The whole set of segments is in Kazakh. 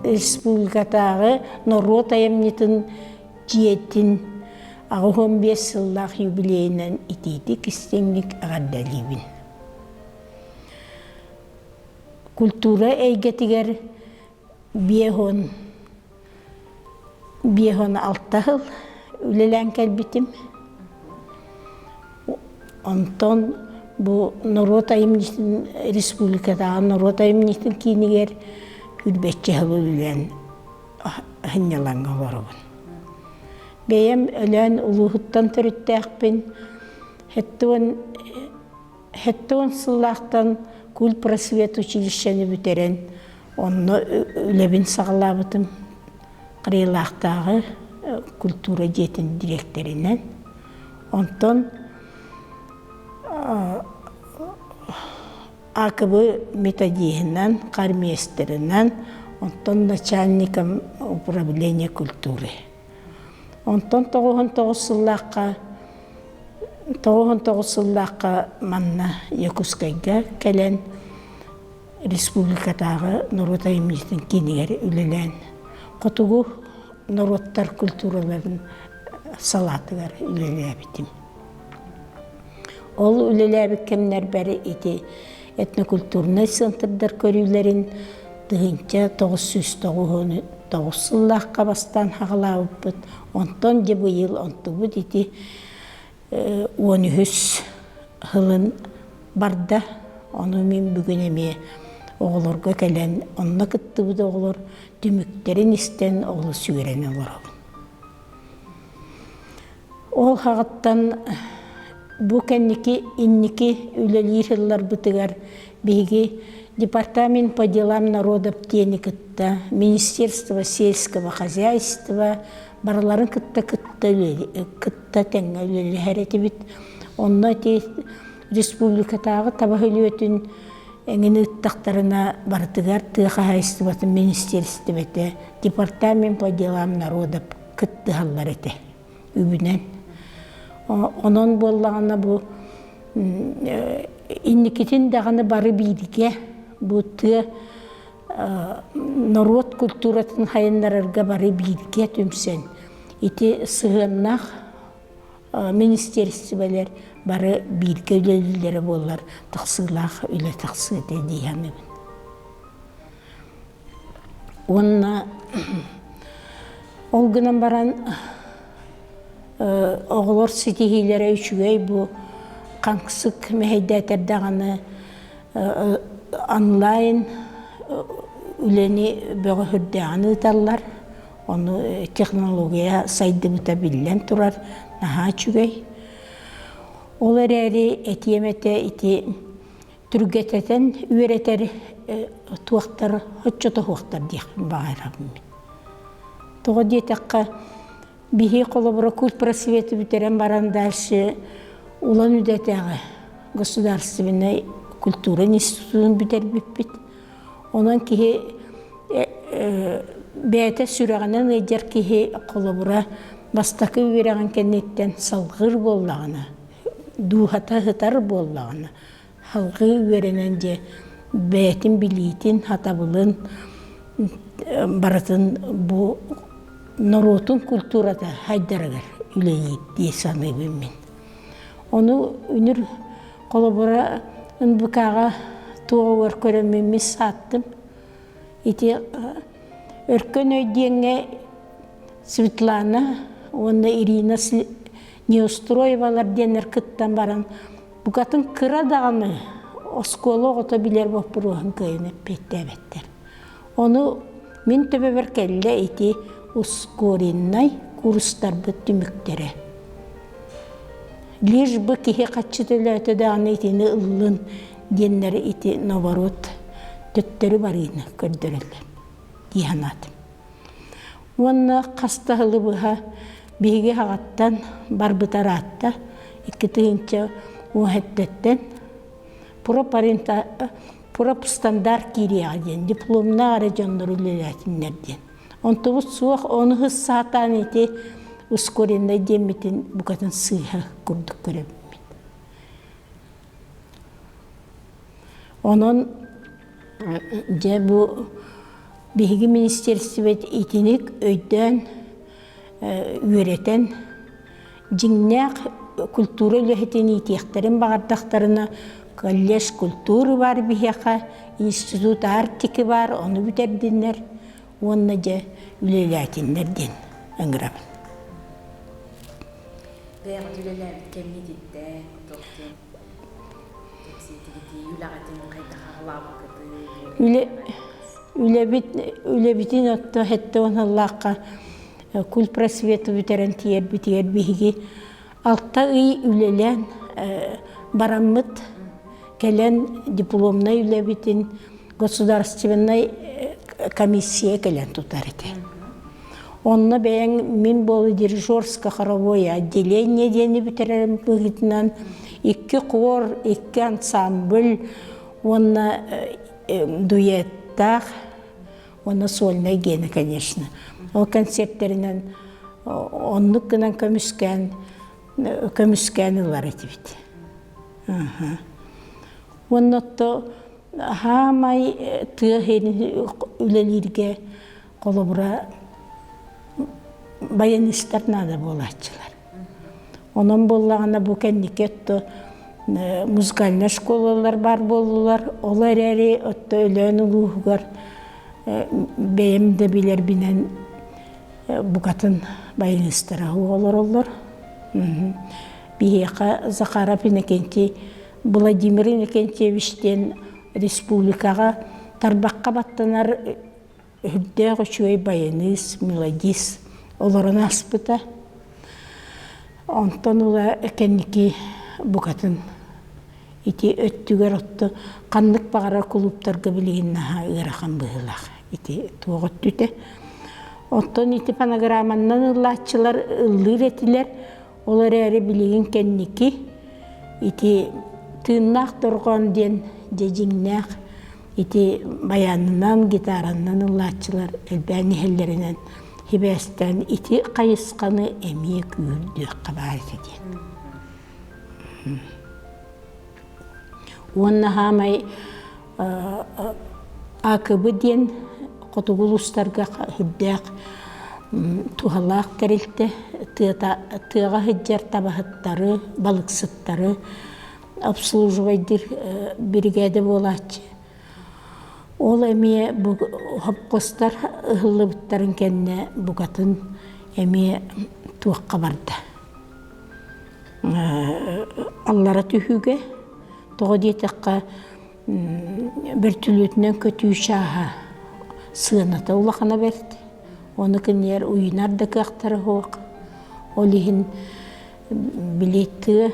республикатағы народ аямнетін жиетін ағы 15 сыллақ юбилейінен итейді кістеңлік ағардалибін. Культура әйгетігер биехон 6 жыл үлелән кәлбітім. Онтон bu narod ayımniştin Respublika'da narod ayımniştin kiniger hürbetçi hıvılan hınyalan olarım. Beyem ölen uluhuttan törüttəqpin hetton sılaqtan Kul Prasvet училищені бүтерен onu өлебін сағылабытым Қырылақтағы культура жетін директоринен. Онтон акыбы методиинен, карместеринен, онтон начальником управления культуры. Онтон 99 сыллаққа манна Якускайга кәлен республикатағы народ айымнестің кенегері үлелен. Қотугу народтар культураларын салатығар үлелебітім. Ол үлелебі кемнер бәрі еті этнокультурный центрдар көрілерін дығынча 999 сыллаққа бастан хағылауыппыт. Онтон де бұл ел онтығы деті 13 хылын барда, оны мен бүгін әме оғылырға кәлен, онына күтті бұды оғылыр, дүміктерін істен оғылы сүйерен олар. Ол қағыттан бұл кәннекі, иннекі үлелер жылар бұтығар бейге Департамент по делам народов тені күтті, Министерство сельского хозяйства, бараларын күтті тәңі үлелі әрәті біт. Онна те республикатағы табақ өлі әңін ұттақтарына бартығар тұға хайыстыбатын министерство бәті Департамент по делам народов күтті халлар әті үбінен. Онын болағына бұл иннекетін дағаны бары бейдіге бұты народ культуратын хайынларарға бары бейдіге түмсен. Ити сығыннақ министерстволер бары бейдіге өлелілері болар. Тақсылақ өлі тақсыды дейяны. Онына олғынан баран оғылар сетихилері үшігей бұл қаңқысық мәйдәтердағаны онлайн үлені бөгі хүрдіғаны ұталар. Оны технология сайды бұта білден тұрар, наға чүгей. Олар әрі әтиеметі әті түргететен үйретер туақтар, өтчоты туақтар дейін бағайрағым. Тоғы детаққа бейі қолы бұра Кул Прасветі бүтерен барандайшы улан үдетеғі государственный культура институтын бүтер бүппіт. Онан кейі бәйті сүрағынан әдер кейі қолы бұра бастақы үйереген кәнеттен салғыр болдағына, дұғата ғытар болдағына, халғы үйеренен де бәйтін білейтін, хатабылын баратын бұл народун культурада хайдарагар үлейет дей саны бөммен. Оны үнір қолы бұра үнбікаға туға көрімеміз саттым. Ити өркен өйдеңе Светлана, онда Ирина Неустроевалар денер күттен баран. Бұқатын қырадағаны осколы ғыта білер боп бұруғын көйініп бетті-беттер. Оны мен төбе бір кәлі ити ускориннай курстар бұт түміктері. Лиш бұ кеге қатшы төлі өтедағаны итini ұлын денлері ити наоборот төттері барыны көрдірілді. Дейханатым. Онна қастағылы бұға бейге хағаттан бар бұтар атта, екі түгінші оғеттеттен пропустандар кирияден, дипломна ары жандар үлеләтінлерден. Онтыбыз суақ оны ғыз саатан еті ускорендай деметін бұқатын сыйға күрдік көребіммен. Оның же бұл Биһиги министерствет итиник өйдөн үөрэтен жиңнәк культура үлэхетен итиэхтерин багардахтарына коллеж культуры бар биһиэха, институт артики бар, оны бүтердиннер, онна же үлэлээтиннер ден ыңырабын. Бэйэ үлэлээн кэмни дитте, тоқтен, тексиетигити үлэҕатын қайта хағылабы үлэбитин отто хетте оноллааққа кул просвету бүтерен битиер биһиги алта ый үлэлээн бараммыт келен дипломной үлэбитин государственной комиссия келен тутар эти. Онна бэйэн мин болу дирижерско хоровое отделение дени бүтерен быгытынан 2 хор, 2 ансамбль, онна дуэттах, онна сольная гена, конечно. Ол концерттеринен оннук гынан көмүскән ылар эти бит. Оннотто хамай тыахени үлелирге колобура баянистар надо болачылар. Онон боллагана бу кенникетто музыкальный школалар бар болулар, олар эри отто өлөн улуугар бэйэмде билер бинен букатын баянистара олар. Биһиэха Захара Пинекенти Владимир Иннокентьевичтен республикага тарбакка баттанар хүддэ гочуй баянист, мелодист олорон аспыта. Онтон ула экенники букатын ити өттүгер отто каннык багара клубтарга билигиннаха ырахан быылах ити туогот түте. Онтон ити панограмманан ыллаачылар ыллыр этилер, олар эри билигин кенники ити тыыннаах торгон ден жежиңнаах ити баянынан гитаранан ыллаачылар элбэни хеллеринен хибэстен ити кайысканы эмие күүрдүөкка баар этиден. Онна хамай акыбы ден котугулустарга хүрдәк тухалаак терилте тыга хыджар табахыттары, балыксыттары обслуживайдыр бригада болачы. Ол эмие хопкостар ыһыллыбыттарын кенне бугатын эмие туакка барды. Аллара түхүгө тоҕо диэтекка бир түлүтүнөн көтүү шааха сыаната улахана берди. Оны кынер уйнар да кактары хоок. Ол ихин билетті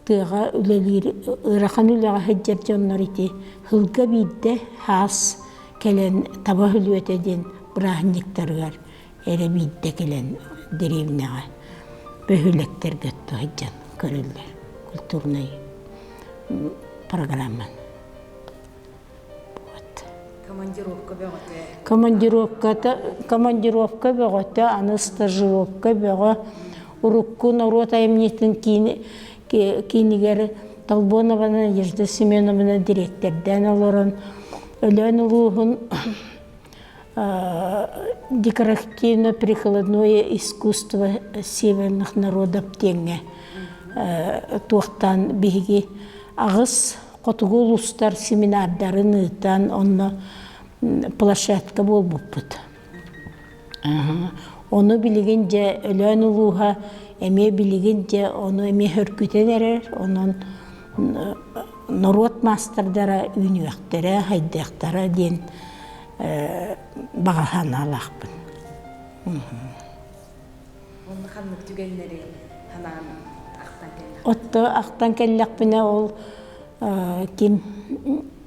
тыға үлелер ырахан үлеға хыджар жоннор ити хылга бидде хас келен таба үлөтеден брахниктаргар эре бидде келен деревняга бөхүлектер göttü хыджан көрүллер культурный программа. Командировка бөгөтө, аны стажировка бөгө урукку народ аемнетін кейінігер Толбонованы, Ежда Семенованы директордан оларын өлен улуғын декоративно-прикладное искусство северных народов теңе туақтан бейге ағыз қотуғы ұлыстар семинардарын ұйтан онны площадка бол бұппыт. Оны білеген же өлен улуға әме білеген же оны әме хүркүтен әрер, оның народ мастардара үйнуяқтары, хайдаяқтары ден бағахан алақпын. Оны қанлық түгенлері ханан ақтан кәлләқ? Отты ақтан кәлләқпіне ол кем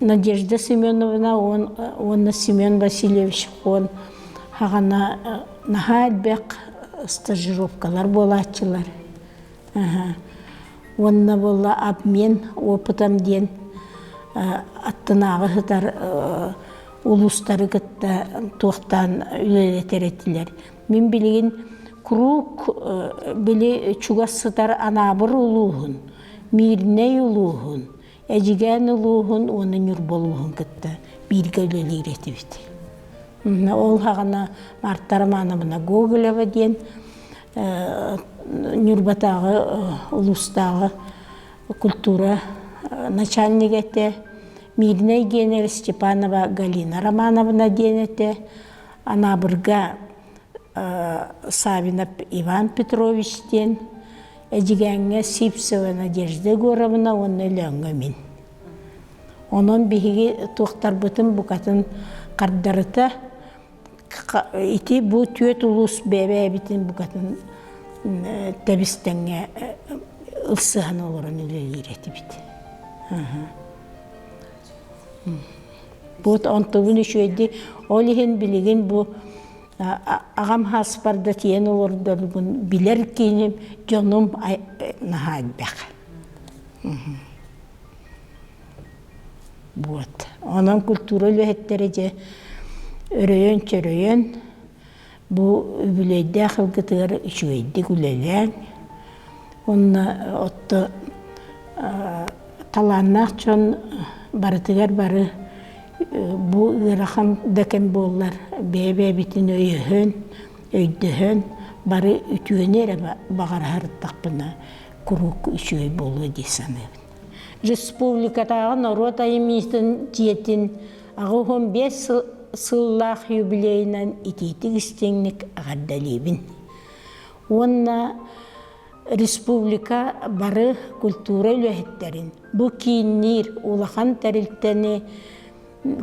Надежда Семеновна, он Семен Васильевич, он хағана наға әлбәк стажировкалар болатчылар. Онна болла обмен опытам ден аттынағы ғытар улустары гытта туақтан үлелетер етілер. Мен білген круг біле чугассытар анабыр улуғын, мирней улуғын, әжіген улуғын, оны нүр болуғын гытта бирге үлелер еті біті. Ол хағана Марта Романовна Гоголева ден Нюрбатағы, улустағы культура начальник ете, Мирнай генер Степанова Галина Романовна ден ете, Анабырга Савинов Иван Петрович ден, Эдигенге Сипсова Надежда Егоровна, он өлеңі мен. Onun bihi tuğtar bütün bu katın kardarıta iti bu tüet ulus bebe bitin bu katın tebistenge ılsıhan olurun öyle gireti bit. Bu ontubun şöyle olihin biligin bu ağam hasparda tiyen olur da bilir ki canım nahal bak. Onun kültürel vehetlerece öröyen bu üleyde halkıtır şüydi güleler. Onunla otta talannak çon barıtıgar barı bu ıraqam deken bollar bebe bitin öydühön barı ütüyenere bağır harıttaq buna kuruk şüy bolu desanır. Республикатағы народ айымистын жиетін ағы 15 сыллақ юбилейнан итетік істеңнік ағардалебін. Онна республика бары культура үләхеттерін. Бұ кейіннер улахан тәрілттені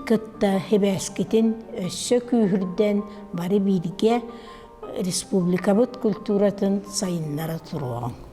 кытта хебәскетін өссө күйірден бары бірге республика бұд культуратын сайынлары тұруған.